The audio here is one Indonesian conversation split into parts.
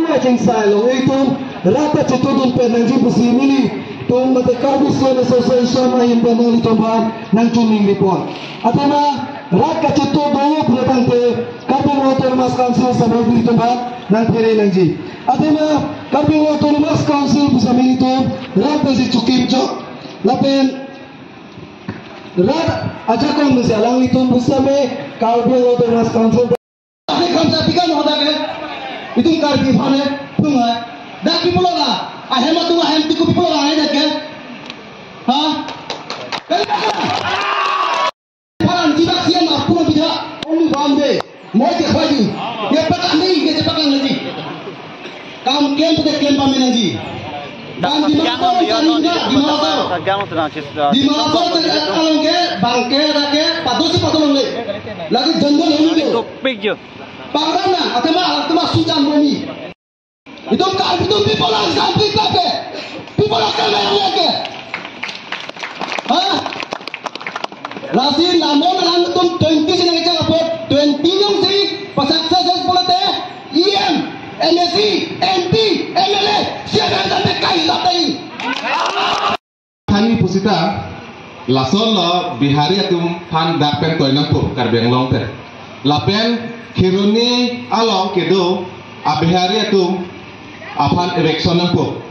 Macam saya loh itu rata cetudun penanji besimili tung mate Carbition Association ayam penang dicoba nang cuning dipon. Atama rata cetudun penatang te Karbin Autonomous Council sama dicoba nang pere nangji. Atama Karbin Autonomous Council bersama itu rata si cukim cok lapen rat aja kau misalang itu bersama Karbin Autonomous Council. Ada kamsa tiga mau ada ke? Itu Karbin mana? Tunggu. Dah people lah. Ahem tu ahem tu people lah ada ke? Hah? Paran tidak siang apa tidak? Only Bombay. Mau ke baju? Dia pakai ni, dia pakai lagi. Kamu camp tu camp kami lagi. Dan di mana kalau ke bangke ada ke? Patut lagi. Lagi jungle ini. Topik je. Pangrana, atama sujan bumi. Itu people lah, sampai kape. People akan main ke. Hah? Lasi namun lang tum 20 sini kerja apa? 20 yang si pasal saja sekolah teh. IM, MSc, MP, MLA, siapa yang sampai kai sampai. Kami pusita, lason lo bihari atum pan dapen toy nampu karbeng long ter. Lapen kiruni along kedo abihari atum apan election nampu.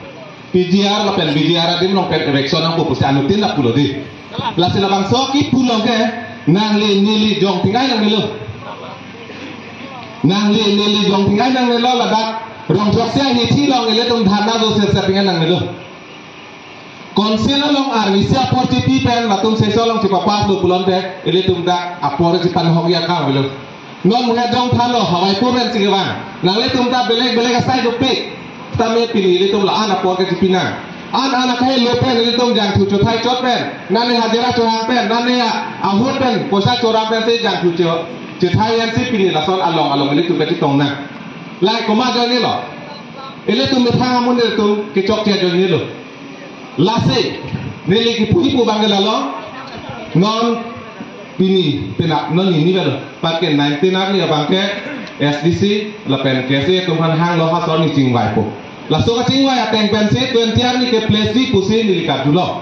PGR lapen BGR adim long pen election nampu pusi anutin nak pulo di. Lasi labang soki pulo ke nang li nili jong tinggai nang nilo. Nang li nili jong tinggai nang nilo ladak rong joksia hiti long ele tum dhana do sersa pingan nang nilo. Konsel long army siapa porti pen latum seso long cipapas do pulon te ele tum dak apor cipan hokia kau bilo. Non mengadong thalo hawai puren sigawan. Nang le tum ta belek asai do pik. Tame pilih le tum la ana por ke cipinang. Anak kai lopen le tum jang tu thai chot pen. Nan le hadira chohang pen, nan le ahut pen, posa chora pen se jang tu thai yan si pilih la son along le tum ke tong na. Lai ko ma jo ni lo. Ele tum betha mun le tum ke chok che jo ni lo. Lase nele ki puji pu bangla lo. Non pini penak non ini belo pakai 19 ni abang ke SDC lapen kese tuhan hang lo hason ni cingwai po laso ka cingwai ateng pensi 20 ni ke place di pusi ni likat dulo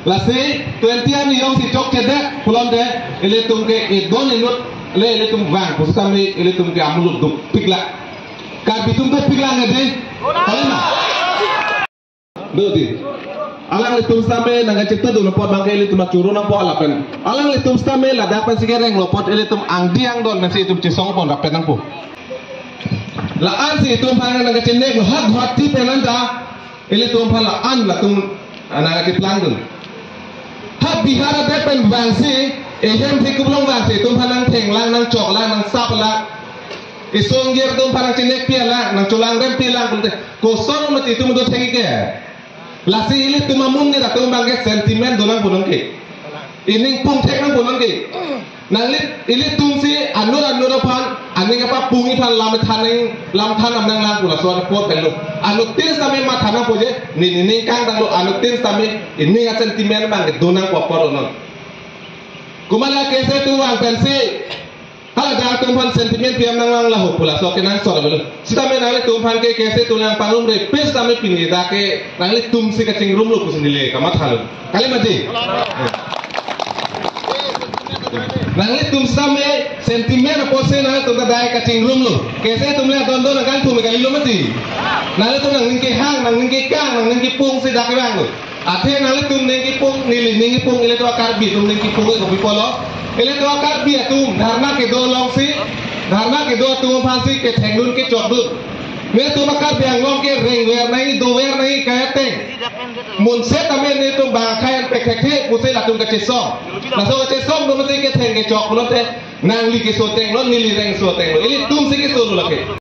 lase 20 ni yong si chok cedek pulon de ele tum ke edon inut ele tum bang pusi kami ele tum ke amulut duk pikla ka bitum ke pikla ngade kalima dodi alang litum stame nang cipta do lopot bangke litum macuru nang po alapen alang litum stame la dapat sigereng lopot litum angdiang don nasi litum cisong pon dapat nang po la an si litum panang nang cinek lo hat ti penanta litum pala an latum nang ciplang don hat bihara dapat bangsi ehem ti kublong bangsi litum panang theng lang nang cok lang nang sap lang isong ger litum panang cinek piala nang culang rem pilang kulte kosong mati litum do thengi ke lasi ini tumamun ni datung bangke sentimen donang punong ke ini pung tekang punong ke nanglit ini tungsi anur pan aning apa pungi pan lam tan amnang lang pula suara pot pelu anu tin sami matana poje ni kang dang lo anu tin sami ini ngat sentimen bangke donang popor non kumala kese tu ang pensi hala dah tumpan sentimen piam nang lahu pula so kenang sore belu sita me nang tumpan ke kese tu nang panum re pes sami pini da ke nang le tum si kacing rum lu kusindile kamat halu kali mati nang le tum sami sentimen pose nang tu da kacing rum lu kese tum le don don kan tu me kali lu mati nang le tu nang ningki hang nang ningki kang nang ningki pung si da ke bang lu ate nang le tum ningki pung ningki pung ile tu akar bi tum ningki pung ko bi polo ele to akar bi atum dharna ke do long si dharna ke do tum phansi ke thengun ke chokdu me tu akar bi angong ke reng wer nahi do wer nahi kayate mun se tame ne tu bang khayan pe khekhe puse la tum ka chesom la so chesom do mate ke theng ke chok lote nang li ke so teng lo nili reng so teng lo ele tum se ke so lo lake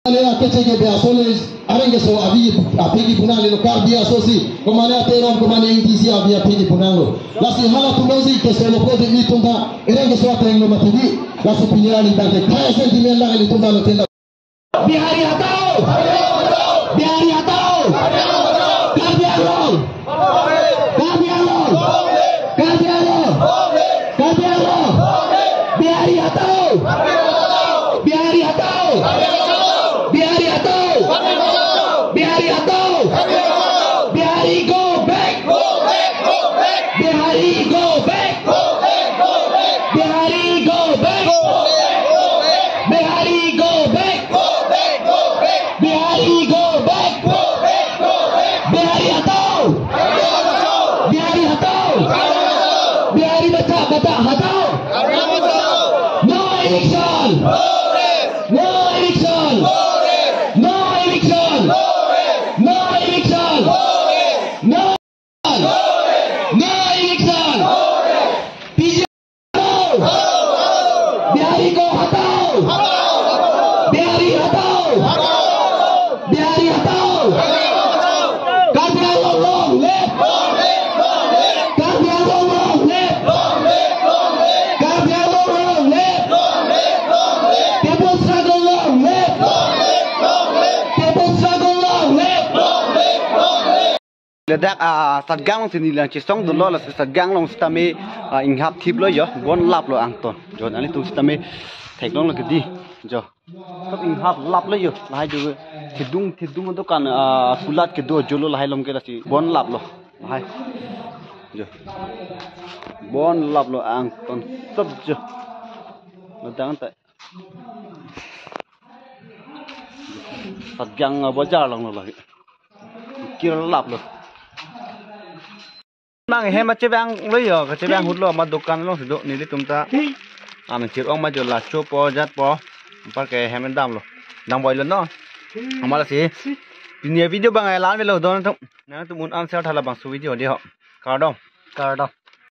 ale akece ke biasoles arenge so abi apigi punale lo kar biasosi komane ateron komane ingisi abi apigi punalo lasi hala tumozi ke so lo podi ni tunda arenge so ateng lo matidi lasi pinyali bangke kaya sentimen la ile tunda lo tenda bihari hatao bihari hatao kar bialo kar bialo kar bialo kar bialo bihari hatao bihari hatao bihari hatao Bihari atau Bihari go back. Bihari go back. Bihari go back. Bihari go back. Bihari go back. Bihari atau Bihari atau Bihari baca hatau. No election. No election. No election. No election. No. No election. Bihari go hatau. Bihari hatau. Bihari hatau. Karbiang long left. Karbiang long left. Karbiang long left. People struggle long left. People struggle long left. Ledak satgang sini lang cisong dulu lah satgang long stame inghap tip lo yo bon lap lo angton jo nali tu stame teknong lo kedi jo top inghap lap lo yo lahai jo tidung itu kan sulat kedo jolo lahai lom ke si bon lap lo lahai jo bon lap lo angton top jo ledang tak satgang bajar long lo lagi kira lap lo mang he ma chebang loyo ka chebang hudlo ma dukan lo sido ni tumta am chir ong ma jo la cho po jat po par ke hemen dam lo dang boy lo no amala si dunia video bang ai lan lo don tum na tumun an sel thala bang su video dia kar dong